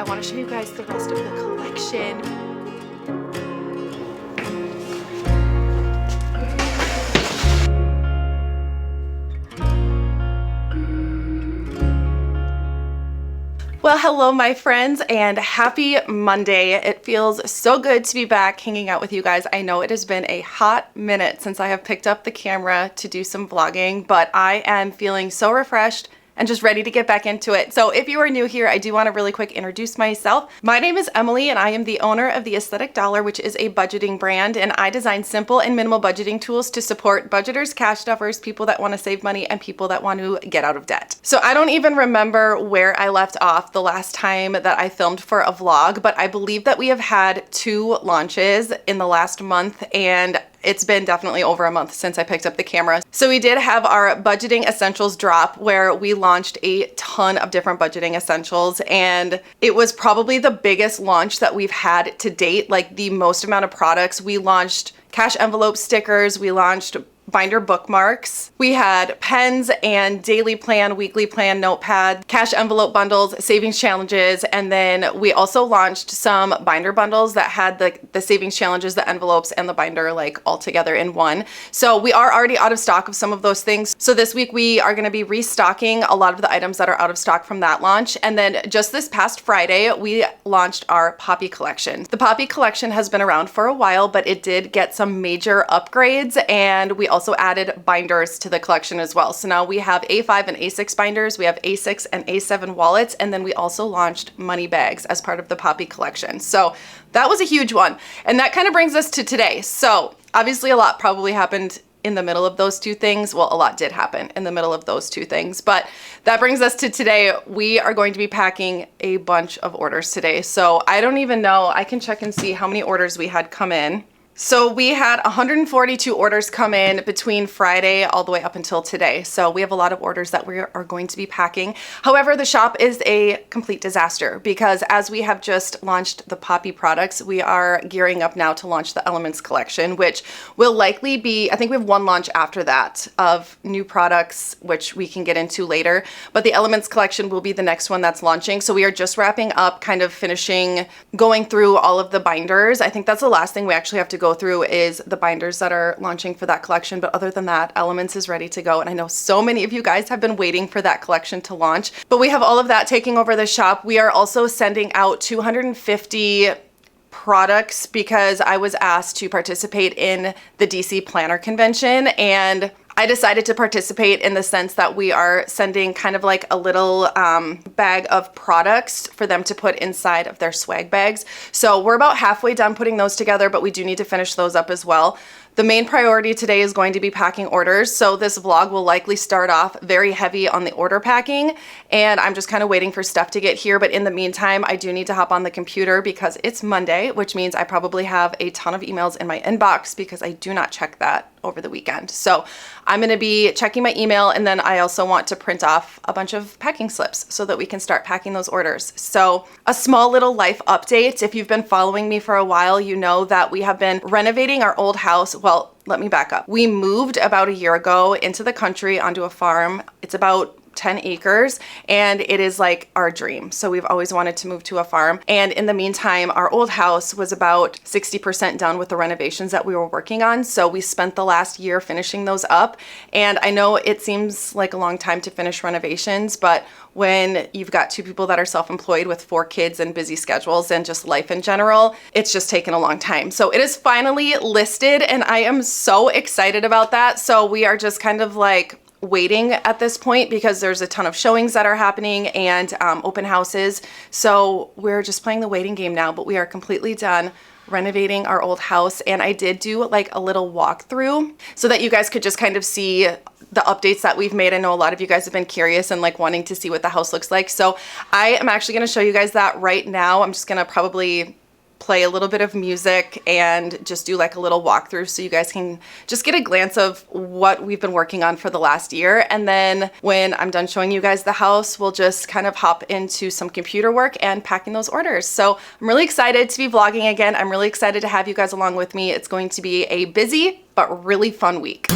want to show you guys the rest of the collection. Well, hello my friends and happy Monday. It feels so good to be back hanging out with you guys. I know it has been a hot minute since I have picked up the camera to do some vlogging, but I am feeling so refreshed and just ready to get back into it. So if you are new here, I do want to really quick introduce myself. My name is Emily and I am the owner of the Aesthetic Dollar, which is a budgeting brand, and I design simple and minimal budgeting tools to support budgeters, cash stuffers, people that want to save money, and people that want to get out of debt. So I don't even remember where I left off the last time that I filmed for a vlog, but I believe that we have had 2 launches in the last month, and it's been definitely over a month since I picked up the camera. So we did have our budgeting essentials drop where we launched a ton of different budgeting essentials, and it was probably the biggest launch that we've had to date, like the most amount of products. We launched cash envelope stickers, we launched binder bookmarks. We had pens and daily plan, weekly plan, notepad, cash envelope bundles, savings challenges, and then we also launched some binder bundles that had the savings challenges, the envelopes, and the binder like all together in one. So we are already out of stock of some of those things. So this week we are going to be restocking a lot of the items that are out of stock from that launch. And then just this past Friday, we launched our Poppy collection. The Poppy collection has been around for a while, but it did get some major upgrades, and we also added binders to the collection as well. So now we have A5 and A6 binders, we have A6 and A7 wallets, and then we also launched money bags as part of the Poppy collection. So that was a huge one. And that kind of brings us to today. So obviously a lot probably happened in the middle of those 2 things. Well, a lot did happen in the middle of those 2 things, but that brings us to today. We are going to be packing a bunch of orders today. So I don't even know, I can check and see how many orders we had come in. So we had 142 orders come in between Friday all the way up until today. So we have a lot of orders that we are going to be packing. However, the shop is a complete disaster because as we have just launched the Poppy products, we are gearing up now to launch the Elements collection, which will likely be, I think we have 1 launch after that of new products, which we can get into later. But the Elements collection will be the next one that's launching. So we are just wrapping up, kind of finishing, going through all of the binders. I think that's the last thing we actually have to go through is the binders that are launching for that collection. But other than that, Elements is ready to go. And I know so many of you guys have been waiting for that collection to launch, but we have all of that taking over the shop. We are also sending out 250 products because I was asked to participate in the DC Planner Convention, and I decided to participate in the sense that we are sending kind of like a little bag of products for them to put inside of their swag bags. So we're about halfway done putting those together, but we do need to finish those up as well. The main priority today is going to be packing orders. So this vlog will likely start off very heavy on the order packing, and I'm just kind of waiting for stuff to get here. But in the meantime, I do need to hop on the computer because it's Monday, which means I probably have a ton of emails in my inbox because I do not check that over the weekend. So I'm going to be checking my email, and then I also want to print off a bunch of packing slips so that we can start packing those orders. So a small little life update. If you've been following me for a while, you know that we have been renovating our old house. Well, let me back up. We moved about a year ago into the country onto a farm. It's about 10 acres and it is like our dream. So we've always wanted to move to a farm. And in the meantime, our old house was about 60% done with the renovations that we were working on. So we spent the last year finishing those up. And I know it seems like a long time to finish renovations, but when you've got 2 people that are self-employed with 4 kids and busy schedules and just life in general, it's just taken a long time. So it is finally listed and I am so excited about that. So we are just kind of like waiting at this point because there's a ton of showings that are happening and open houses. So we're just playing the waiting game now, but we are completely done renovating our old house. And I did do like a little walkthrough so that you guys could just kind of see the updates that we've made. I know a lot of you guys have been curious and like wanting to see what the house looks like. So I am actually going to show you guys that right now. I'm just going to probably play a little bit of music and just do like a little walkthrough so you guys can just get a glance of what we've been working on for the last year. And then when I'm done showing you guys the house, we'll just kind of hop into some computer work and packing those orders. So I'm really excited to be vlogging again. I'm really excited to have you guys along with me. It's going to be a busy but really fun week.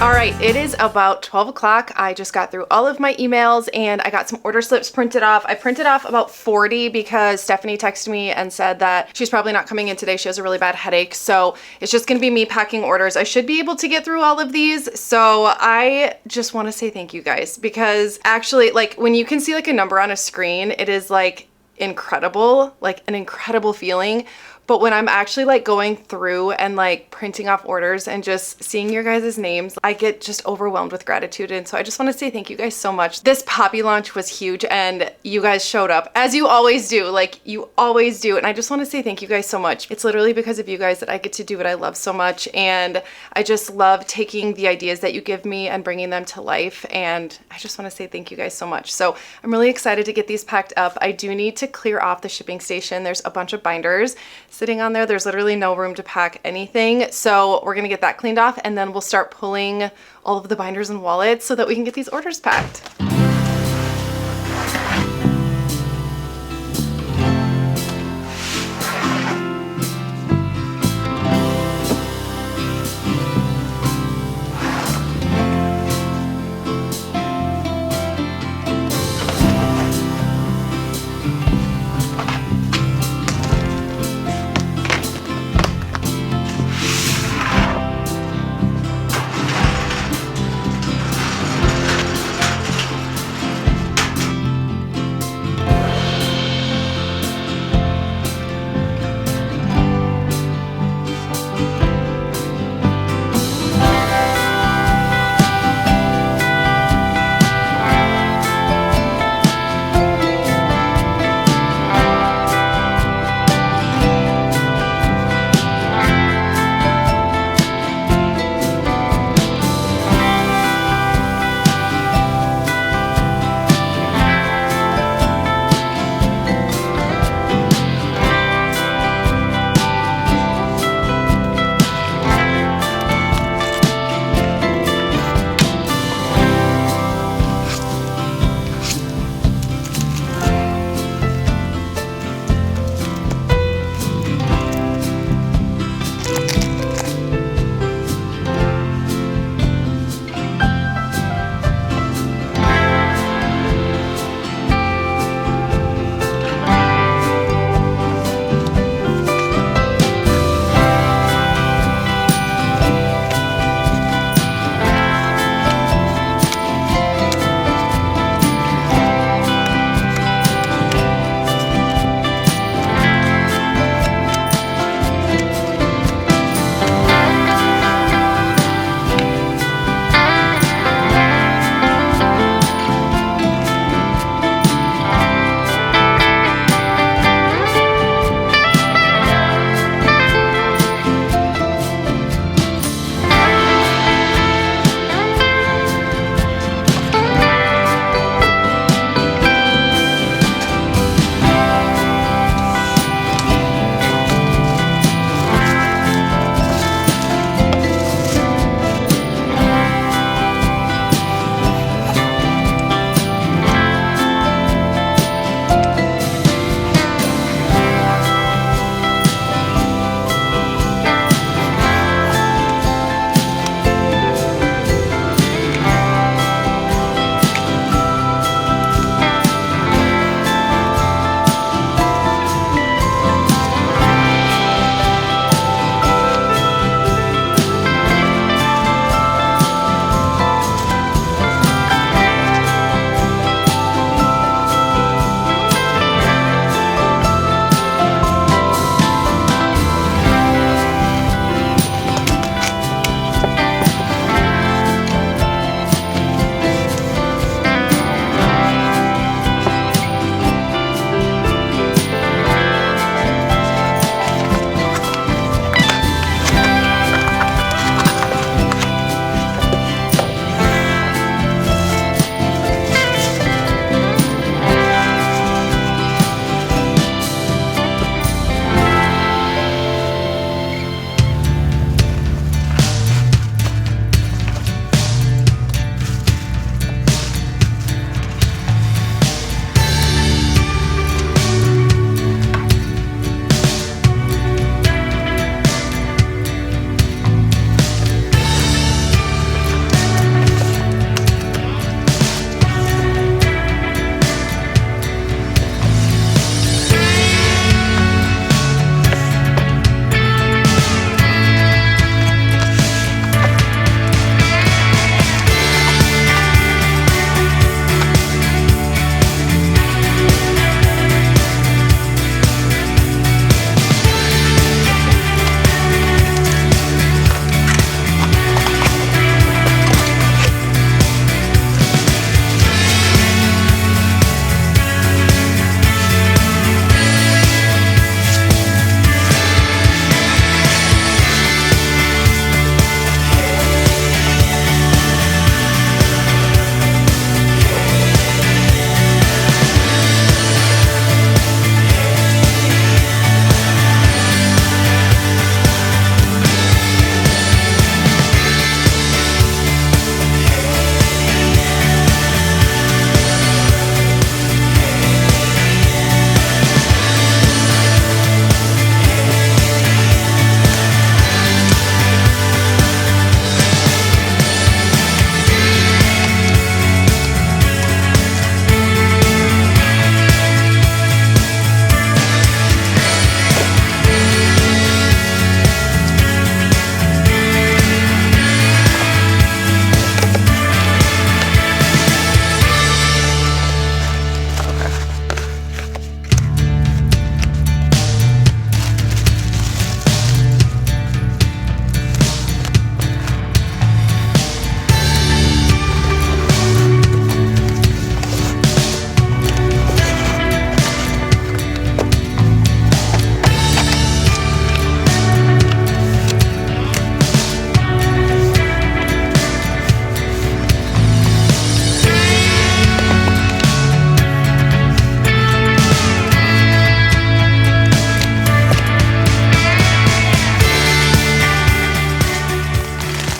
All right, it is about 12 o'clock. I just got through all of my emails and I got some order slips printed off. I printed off about 40 because Stephanie texted me and said that she's probably not coming in today. She has a really bad headache. So it's just gonna be me packing orders. I should be able to get through all of these. So I just wanna say thank you guys, because actually, like, when you can see like a number on a screen, it is like incredible, like an incredible feeling. But when I'm actually like going through and like printing off orders and just seeing your guys' names, I get just overwhelmed with gratitude. And so I just want to say thank you guys so much. This Poppy launch was huge and you guys showed up, as you always do, like you always do. And I just want to say thank you guys so much. It's literally because of you guys that I get to do what I love so much. And I just love taking the ideas that you give me and bringing them to life. And I just want to say thank you guys so much. So I'm really excited to get these packed up. I do need to clear off the shipping station. There's a bunch of binders sitting on there. There's literally no room to pack anything. So we're gonna get that cleaned off and then we'll start pulling all of the binders and wallets so that we can get these orders packed.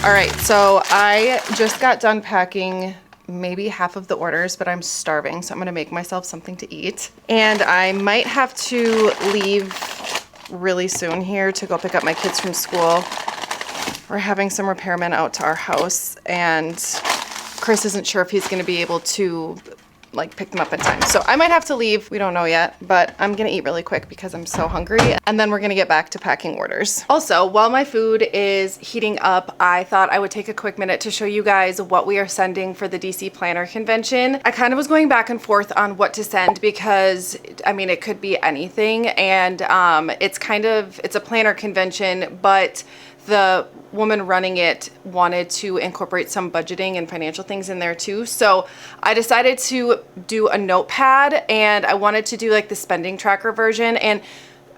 All right, so I just got done packing maybe half of the orders, but I'm starving, so I'm gonna make myself something to eat. And I might have to leave really soon here to go pick up my kids from school. We're having some repairmen out to our house, and Chris isn't sure if he's gonna be able to like pick them up in time. So I might have to leave. We don't know yet, but I'm gonna eat really quick because I'm so hungry, and then we're gonna get back to packing orders. Also, while my food is heating up, I thought I would take a quick minute to show you guys what we are sending for the DC Planner Convention. I kind of was going back and forth on what to send because, I mean, it could be anything, and it's a planner convention, but the woman running it wanted to incorporate some budgeting and financial things in there too. So I decided to do a notepad, and I wanted to do like the spending tracker version. And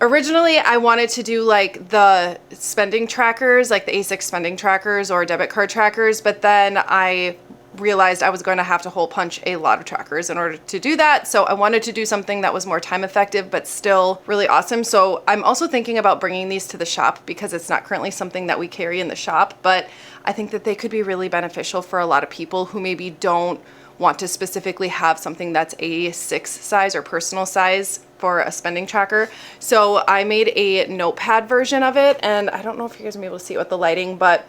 originally I wanted to do like the spending trackers, like the A6 spending trackers or debit card trackers, but then I realized I was going to have to hole punch a lot of trackers in order to do that. So I wanted to do something that was more time effective, but still really awesome. So I'm also thinking about bringing these to the shop because it's not currently something that we carry in the shop, but I think that they could be really beneficial for a lot of people who maybe don't want to specifically have something that's A6 size or personal size for a spending tracker. So I made a notepad version of it, and I don't know if you guys will be able to see it with the lighting, but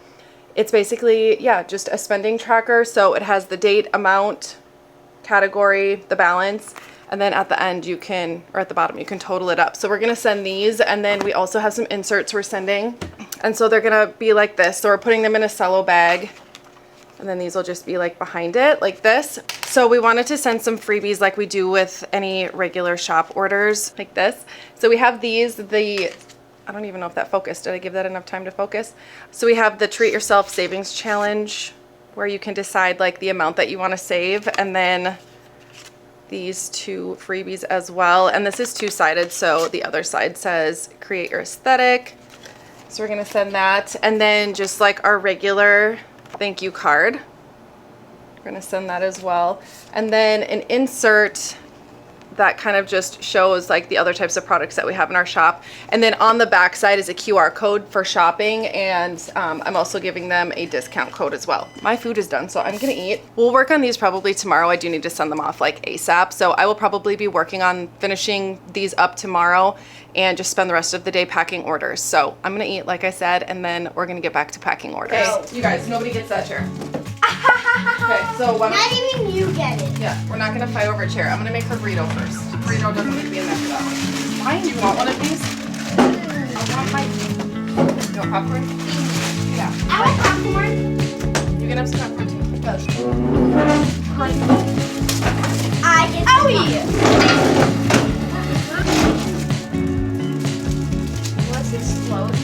it's basically, yeah, just a spending tracker. So it has the date, amount, category, the balance, and then at the end you can, or at the bottom, you can total it up. So we're gonna send these, and then we also have some inserts we're sending. And so they're gonna be like this. So we're putting them in a cello bag, and then these will just be like behind it, like this. So we wanted to send some freebies like we do with any regular shop orders, like this. So we have these, I don't even know if that focused. Did I give that enough time to focus? So we have the Treat Yourself Savings Challenge, where you can decide like the amount that you want to save, and then these two freebies as well. And this is two-sided, so the other side says Create Your Aesthetic. So we're gonna send that, and then just like our regular thank you card, we're gonna send that as well. And then an insert that kind of just shows like the other types of products that we have in our shop. And then on the back side is a QR code for shopping, and I'm also giving them a discount code as well. My food is done, so I'm gonna eat. We'll work on these probably tomorrow. I do need to send them off like ASAP, so I will probably be working on finishing these up tomorrow and just spend the rest of the day packing orders. So I'm gonna eat, like I said, and then we're gonna get back to packing orders. Okay, you guys, nobody gets that chair. Okay, so what? Not even you get it. Yeah, we're not gonna fight over a chair. I'm gonna make her burrito first. Burrito doesn't need to be in there for that one. Fine, you want one of these? I want my. You want popcorn? Yeah. I want popcorn. You can have some popcorn too. I get Owie! Let's explode.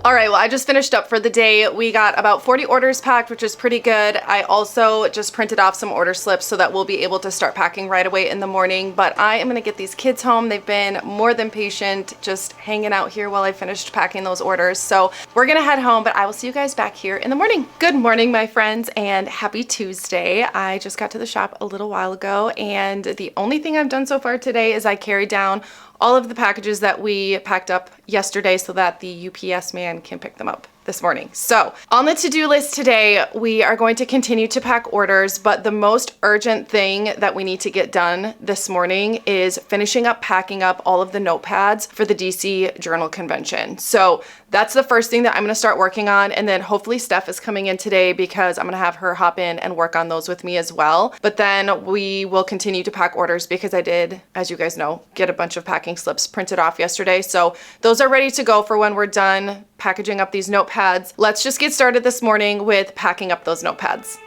All right, well, I just finished up for the day. We got about 40 orders packed, which is pretty good. I also just printed off some order slips so that we'll be able to start packing right away in the morning. But I am gonna get these kids home. They've been more than patient, just hanging out here while I finished packing those orders. So we're gonna head home, but I will see you guys back here in the morning. Good morning, my friends, and happy Tuesday. I just got to the shop a little while ago, and the only thing I've done so far today is I carried down all of the packages that we packed up yesterday so that the UPS man can pick them up this morning. So on the to-do list today, we are going to continue to pack orders, but the most urgent thing that we need to get done this morning is finishing up packing up all of the notepads for the DC Journal Convention. So that's the first thing that I'm gonna start working on, and then hopefully Steph is coming in today because I'm gonna have her hop in and work on those with me as well. But then we will continue to pack orders because I did, as you guys know, get a bunch of packing slips printed off yesterday. So those are ready to go for when we're done packaging up these notepads. Let's just get started this morning with packing up those notepads.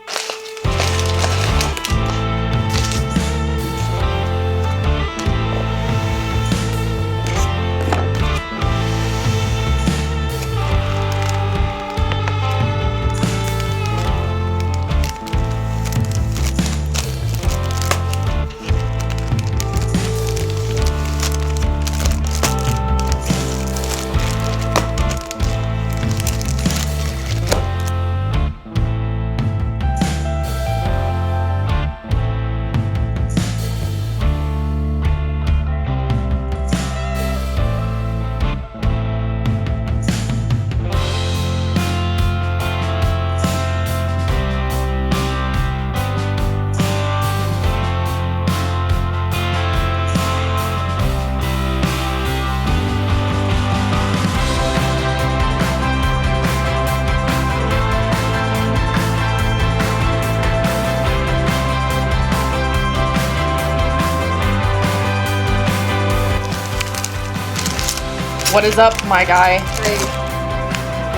What is up, my guy? Hey,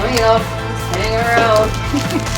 coming up, just hang around.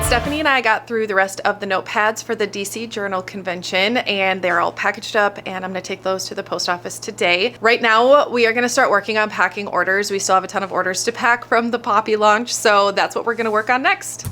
Stephanie and I got through the rest of the notepads for the DC Journal Convention, and they're all packaged up, and I'm gonna take those to the post office today. Right now, we are gonna start working on packing orders. We still have a ton of orders to pack from the Poppy launch, so that's what we're gonna work on next.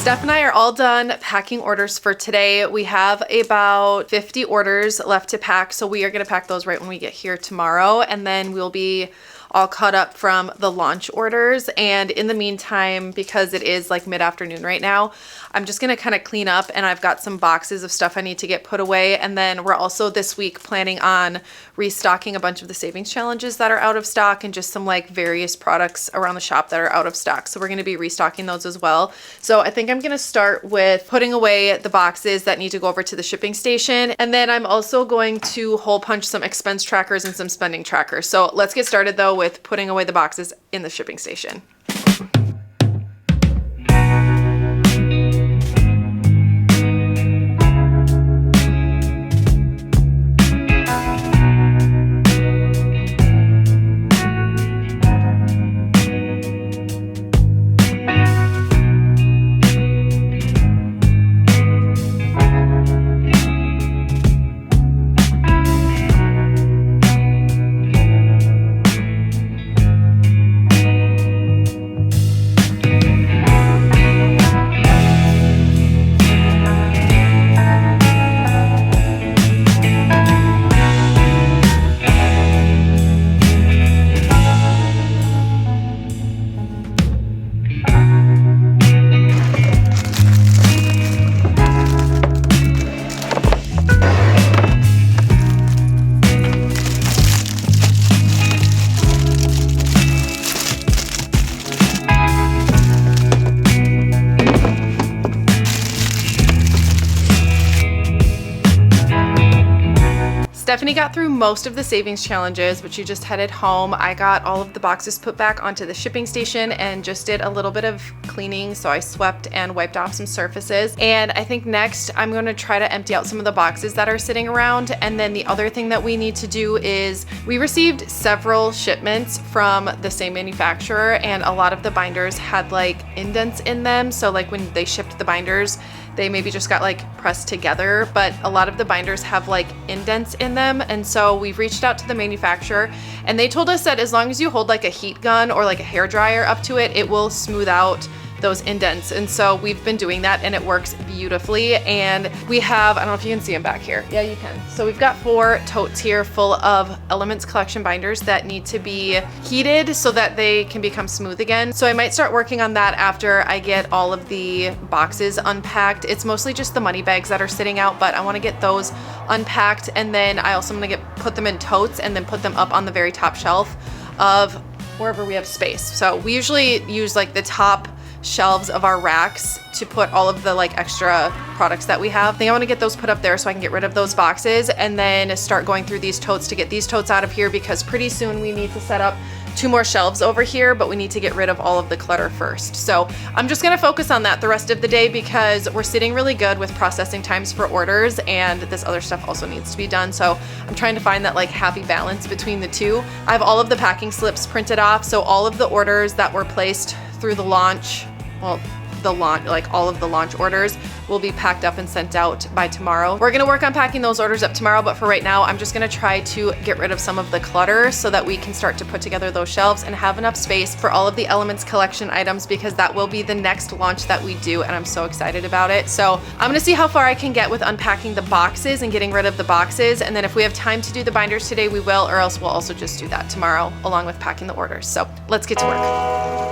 Steph and I are all done packing orders for today. We have about 50 orders left to pack, so we are going to pack those right when we get here tomorrow, and then we'll be all caught up from the launch orders. And in the meantime, because it is like mid-afternoon right now, I'm just gonna kind of clean up, and I've got some boxes of stuff I need to get put away. And then we're also this week planning on restocking a bunch of the savings challenges that are out of stock, and just some like various products around the shop that are out of stock. So we're gonna be restocking those as well. So I think I'm gonna start with putting away the boxes that need to go over to the shipping station. And then I'm also going to hole punch some expense trackers and some spending trackers. So let's get started though with putting away the boxes in the shipping station. Stephanie got through most of the savings challenges, but she just headed home. I got all of the boxes put back onto the shipping station and just did a little bit of cleaning. So I swept and wiped off some surfaces. And I think next I'm going to try to empty out some of the boxes that are sitting around. And then the other thing that we need to do is we received several shipments from the same manufacturer, and a lot of the binders had like indents in them. So like when they shipped the binders, they maybe just got like pressed together, but a lot of the binders have like indents in them. And so we've reached out to the manufacturer, and they told us that as long as you hold like a heat gun or like a hair dryer up to it, it will smooth out those indents. And so we've been doing that, and it works beautifully. And we have, I don't know if you can see them back here. Yeah, you can. So we've got 4 totes here full of Elements Collection binders that need to be heated so that they can become smooth again. So I might start working on that after I get all of the boxes unpacked. It's mostly just the money bags that are sitting out, but I want to get those unpacked. And then I also am going to put them in totes and then put them up on the very top shelf of wherever we have space. So we usually use like the top shelves of our racks to put all of the like extra products that we have. I think I want to get those put up there so I can get rid of those boxes, and then start going through these totes to get these totes out of here, because pretty soon we need to set up 2 more shelves over here, but we need to get rid of all of the clutter first. So I'm just gonna focus on that the rest of the day, because we're sitting really good with processing times for orders, and this other stuff also needs to be done. So I'm trying to find that like happy balance between the two. I have all of the packing slips printed off, so all of the orders that were placed through the launch, well, like all of the launch orders will be packed up and sent out by tomorrow. We're gonna work on packing those orders up tomorrow, but for right now, I'm just gonna try to get rid of some of the clutter so that we can start to put together those shelves and have enough space for all of the Elements Collection items, because that will be the next launch that we do, and I'm so excited about it. So I'm gonna see how far I can get with unpacking the boxes and getting rid of the boxes, and then if we have time to do the binders today, we will, or else we'll also just do that tomorrow along with packing the orders. So let's get to work.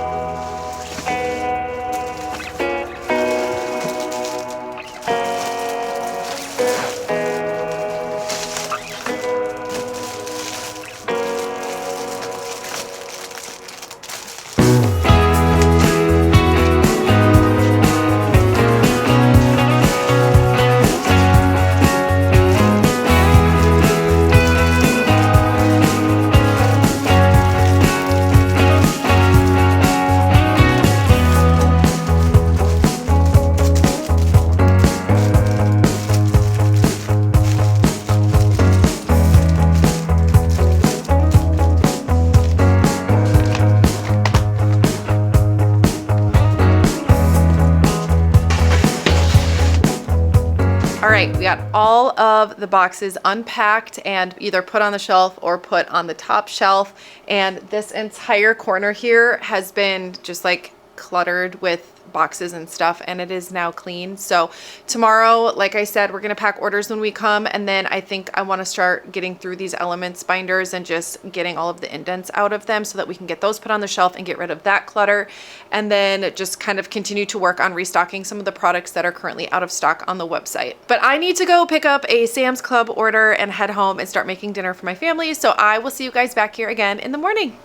right, we got all of the boxes unpacked and either put on the shelf or put on the top shelf. And this entire corner here has been just like cluttered with boxes and stuff, and it is now clean. So tomorrow, like I said, we're gonna pack orders when we come, and then I think I want to start getting through these Elements binders and just getting all of the indents out of them so that we can get those put on the shelf and get rid of that clutter, and then just kind of continue to work on restocking some of the products that are currently out of stock on the website. But I need to go pick up a Sam's Club order and head home and start making dinner for my family, so I will see you guys back here again in the morning.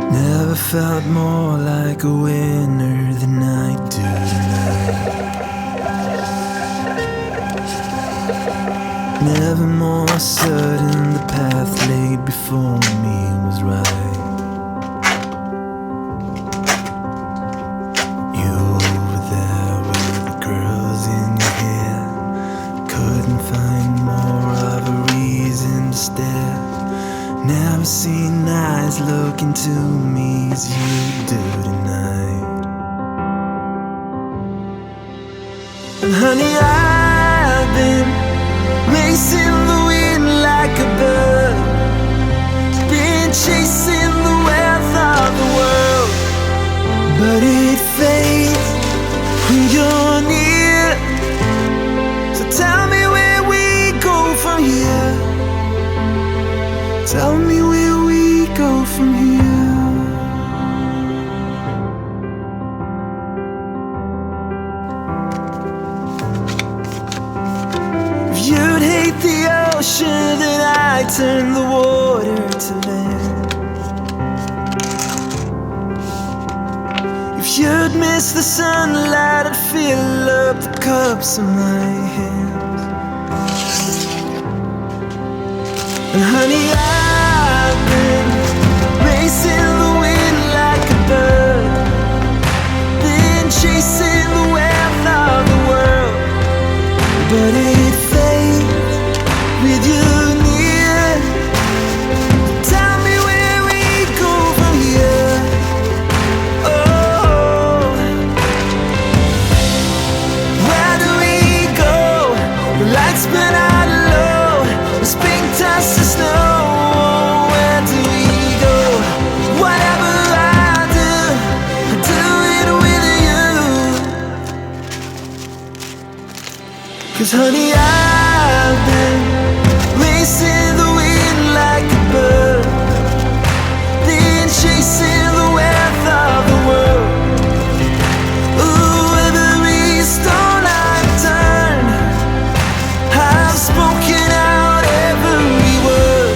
Never felt more like a winner than I do tonight. Never more certain the path laid before me was right. You over there with the curls in your hair, couldn't find more of a reason to stare. Never seen eyes look into me as you do tonight. And honey, I've been racing the wind like a bird, been chasing the wealth of the world, but it fades when you're near. So tell me where we go from here. Tell me where we go from here. If you'd hate the ocean, then I'd turn the water to land. If you'd miss the sunlight, I'd fill up the cups in my hands. And honey, I've been racing the wind like a bird, been chasing the wealth of the world, but it fades with you near. Tell me where we go from here. Oh, where do we go? The lights burn out low, the spring turns to snow. Where do we go? Whatever I do it with you. 'Cause honey, I've been racing the wind like a bird, been chasing the wealth of the world. Ooh, every stone I've turned, I've spoken out every word,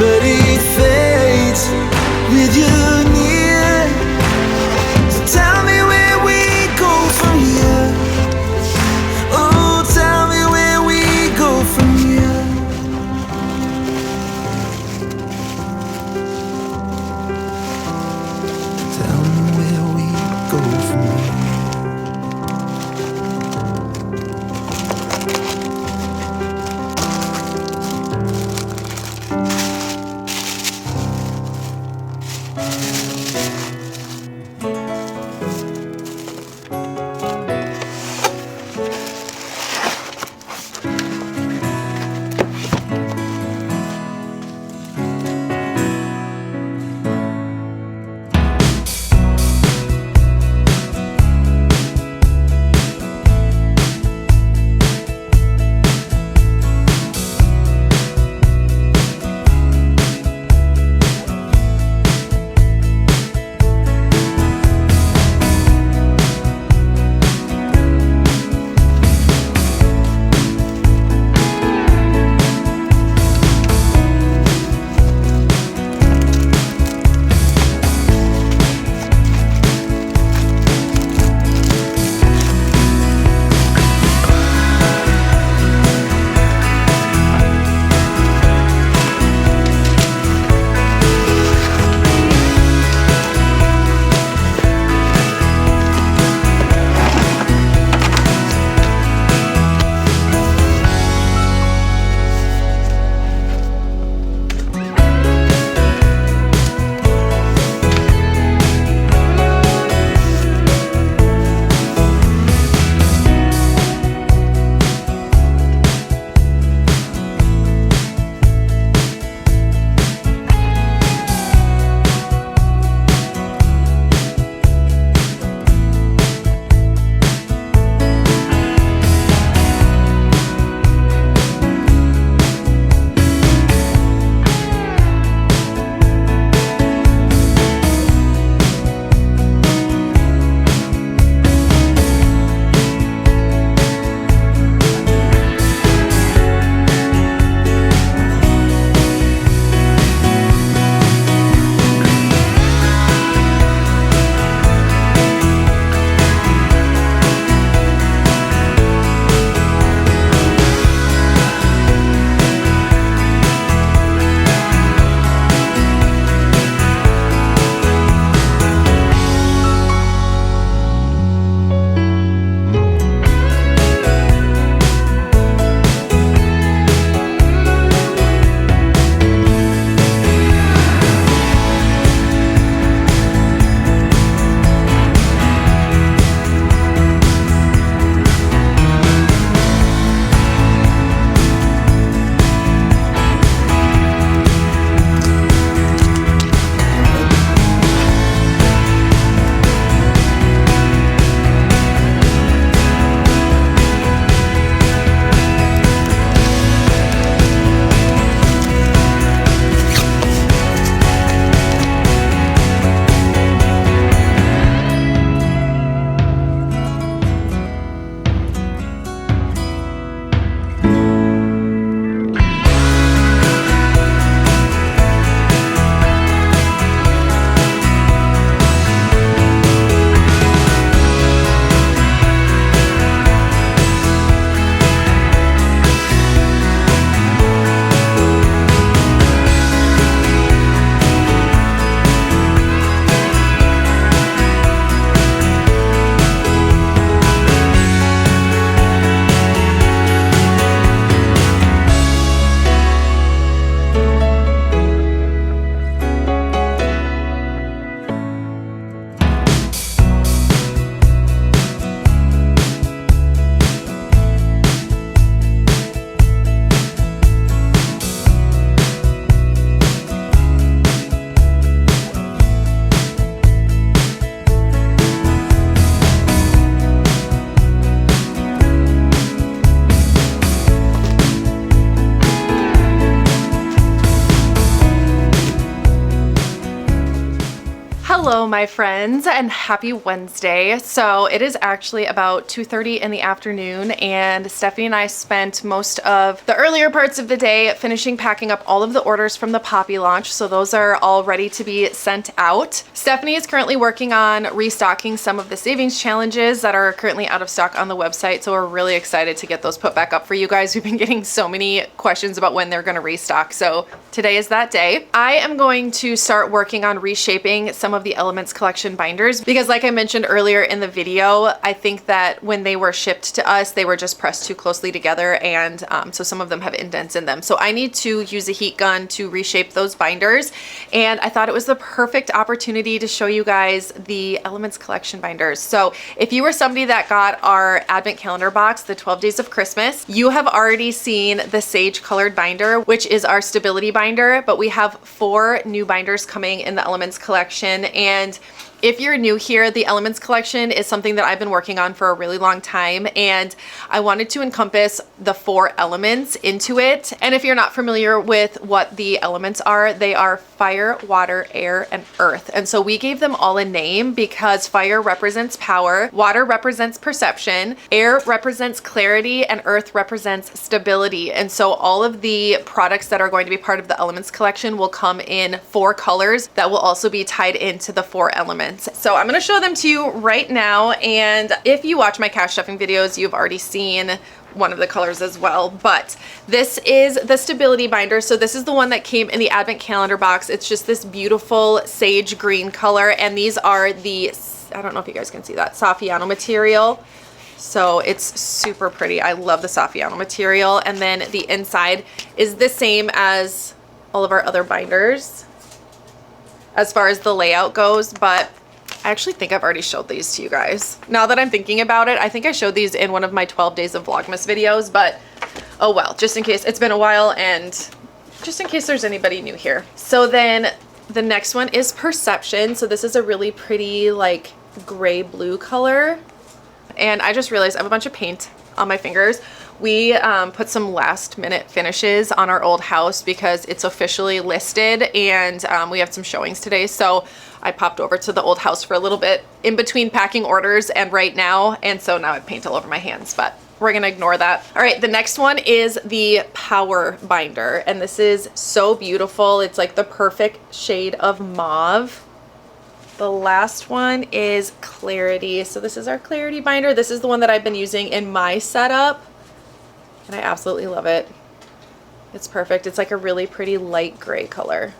but it fades with you near. So tell me where we go from here. Oh, tell me where Hello, my friends, and happy Wednesday. So it is actually about 2:30 in the afternoon, and Stephanie and I spent most of the earlier parts of the day finishing packing up all of the orders from the Poppy launch. So those are all ready to be sent out. Stephanie is currently working on restocking some of the savings challenges that are currently out of stock on the website. So we're really excited to get those put back up for you guys. We've been getting so many questions about when they're going to restock. So today is that day. I am going to start working on reshaping some of the Elements collection binders because, like I mentioned earlier in the video, I think that when they were shipped to us, they were just pressed too closely together, and so some of them have indents in them. So I need to use a heat gun to reshape those binders, and I thought it was the perfect opportunity to show you guys the Elements collection binders. So if you were somebody that got our advent calendar box, the 12 days of Christmas, you have already seen the sage colored binder, which is our stability binder, but we have 4 new binders coming in the Elements collection. And if you're new here, the Elements collection is something that I've been working on for a really long time, and I wanted to encompass the 4 elements into it. And if you're not familiar with what the elements are, they are fire, water, air, and earth. And so we gave them all a name because fire represents power, water represents perception, air represents clarity, and earth represents stability. And so all of the products that are going to be part of the Elements collection will come in 4 colors that will also be tied into the 4 elements. So I'm going to show them to you right now, and if you watch my cash stuffing videos, you've already seen one of the colors as well. But this is the stability binder. So this is the one that came in the advent calendar box. It's just this beautiful sage green color, and these are the, I don't know if you guys can see that, Sophiano material. So it's super pretty. I love the Sophiano material. And then the inside is the same as all of our other binders as far as the layout goes, but I actually think I've already showed these to you guys. Now that I'm thinking about it, I think I showed these in one of my 12 days of Vlogmas videos, but oh well, just in case. It's been a while, and just in case there's anybody new here. So then the next one is Perception. So this is a really pretty like gray blue color, and I just realized I have a bunch of paint on my fingers. We put some last minute finishes on our old house because it's officially listed, and we have some showings today. So I popped over to the old house for a little bit in between packing orders and right now. And so now I have paint all over my hands, but we're gonna ignore that. All right, the next one is the Power binder. And this is so beautiful. It's like the perfect shade of mauve. The last one is Clarity. So this is our Clarity binder. This is the one that I've been using in my setup, and I absolutely love it. It's perfect. It's like a really pretty light gray color.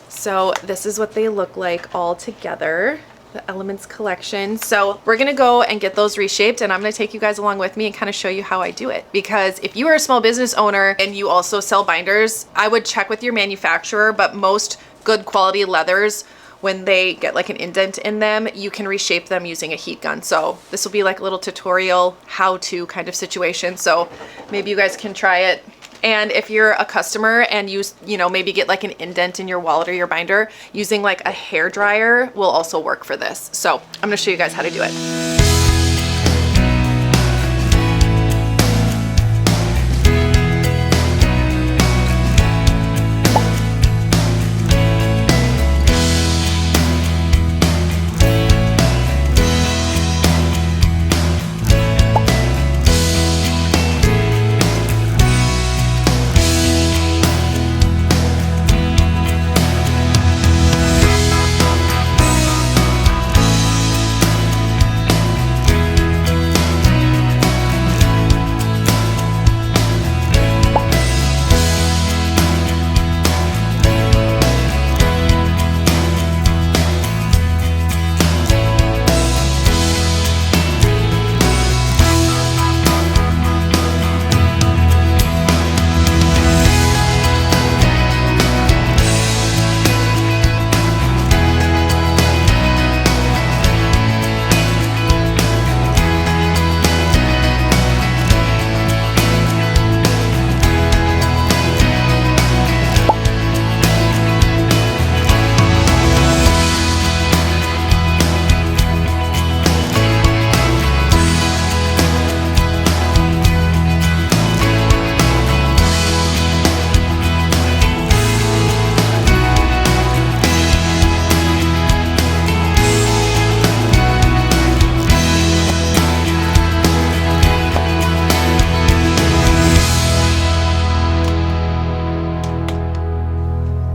So this is what they look like all together, the Elements collection. So we're gonna go and get those reshaped, and I'm gonna take you guys along with me and kind of show you how I do it. Because if you are a small business owner and you also sell binders, I would check with your manufacturer, but most good quality leathers, when they get like an indent in them, you can reshape them using a heat gun. So this will be like a little tutorial how-to kind of situation. So maybe you guys can try it. And if you're a customer and you know, maybe get like an indent in your wallet or your binder, using like a hair dryer will also work for this. So I'm gonna show you guys how to do it.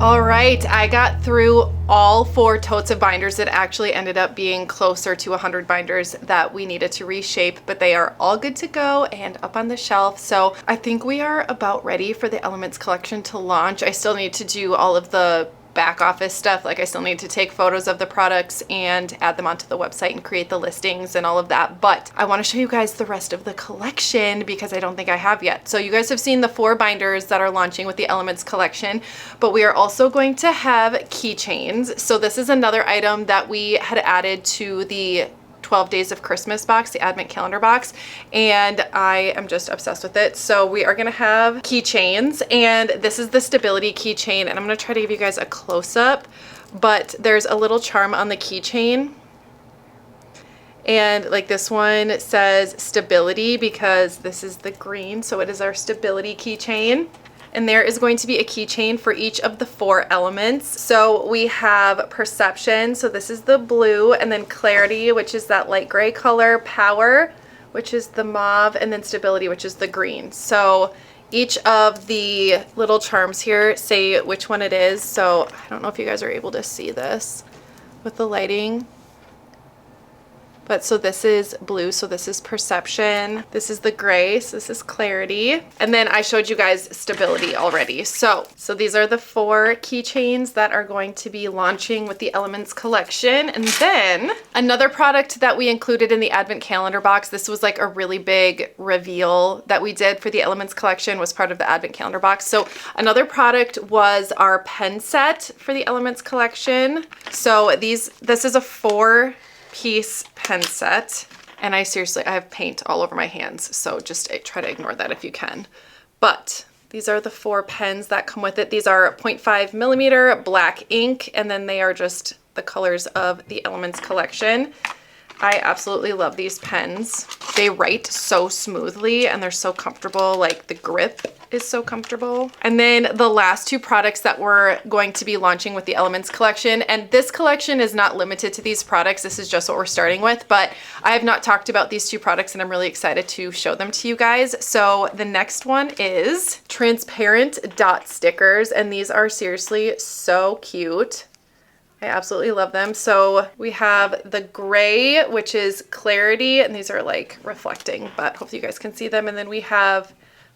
All right, I got through all 4 totes of binders. It actually ended up being closer to 100 binders that we needed to reshape, but they are all good to go and up on the shelf. So I think we are about ready for the Elements collection to launch. I still need to do all of the back office stuff. Like I still need to take photos of the products and add them onto the website and create the listings and all of that. But I want to show you guys the rest of the collection because I don't think I have yet. So you guys have seen the 4 binders that are launching with the Elements collection, but we are also going to have keychains. So this is another item that we had added to the 12 Days of Christmas box, the Advent calendar box, and I am just obsessed with it. So we are gonna have keychains, and this is the stability keychain, and I'm gonna try to give you guys a close-up, but there's a little charm on the keychain, and like this one says stability because this is the green, so it is our stability keychain. And there is going to be a keychain for each of the 4 elements. So we have perception, so this is the blue, and then clarity, which is that light gray color, power, which is the mauve, and then stability, which is the green. So each of the little charms here say which one it is. So I don't know if you guys are able to see this with the lighting. But so this is blue, so this is perception. This is the gray, so this is clarity. And then I showed you guys stability already. So these are the 4 keychains that are going to be launching with the Elements collection. And then another product that we included in the Advent calendar box, this was like a really big reveal that we did for the Elements collection, was part of the Advent calendar box. So another product was our pen set for the Elements collection. So this is a 4-piece pen set, and I have paint all over my hands, so just try to ignore that if you can. But these are the 4 pens that come with it. These are 0.5 millimeter black ink, and then they are just the colors of the Elements collection. I absolutely love these pens. They write so smoothly and they're so comfortable, like the grip is so comfortable. And then the last 2 products that we're going to be launching with the Elements collection, and this collection is not limited to these products, this is just what we're starting with, but I have not talked about these 2 products and I'm really excited to show them to you guys. So the next one is transparent dot stickers, and these are seriously so cute. I absolutely love them. So we have the gray, which is clarity, and these are like reflecting, but hopefully you guys can see them. And then we have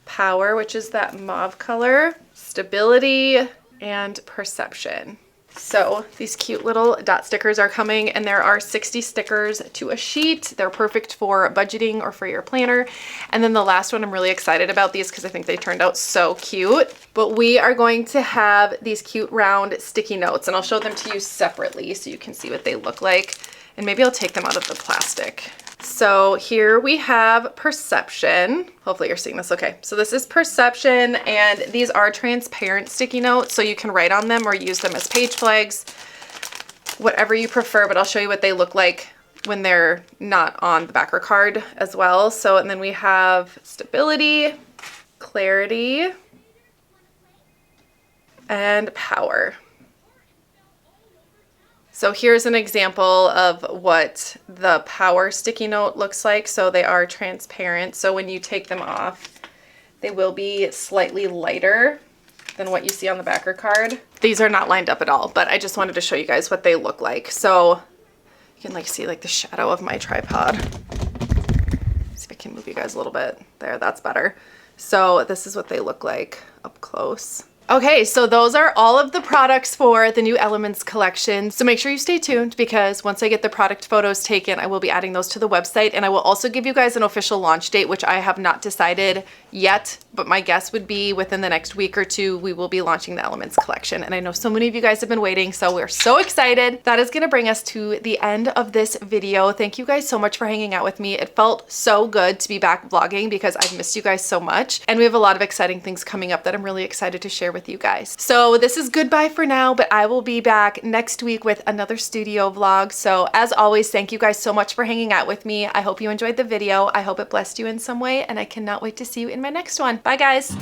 power, which is that mauve color, stability, and perception. So these cute little dot stickers are coming, and there are 60 stickers to a sheet. They're perfect for budgeting or for your planner. And then the last one, I'm really excited about these because I think they turned out so cute. But we are going to have these cute round sticky notes, and I'll show them to you separately so you can see what they look like. And maybe I'll take them out of the plastic. So here we have perception. Hopefully you're seeing this okay. So this is perception, and these are transparent sticky notes, so you can write on them or use them as page flags, whatever you prefer, but I'll show you what they look like when they're not on the backer card as well. So, and then we have stability, clarity, and power. So here's an example of what the power sticky note looks like. So they are transparent. So when you take them off, they will be slightly lighter than what you see on the backer card. These are not lined up at all, but I just wanted to show you guys what they look like. So you can like see like the shadow of my tripod. See if I can move you guys a little bit. There, that's better. So this is what they look like up close. Okay, so those are all of the products for the new Elements collection. So make sure you stay tuned because once I get the product photos taken, I will be adding those to the website, and I will also give you guys an official launch date, which I have not decided yet, but my guess would be within the next week or 2, we will be launching the Elements collection. And I know so many of you guys have been waiting, so we're so excited. That is gonna bring us to the end of this video. Thank you guys so much for hanging out with me. It felt so good to be back vlogging because I've missed you guys so much. And we have a lot of exciting things coming up that I'm really excited to share with you guys. So this is goodbye for now, but I will be back next week with another studio vlog. So as always, thank you guys so much for hanging out with me. I hope you enjoyed the video. I hope it blessed you in some way, and I cannot wait to see you in my next one. Bye guys.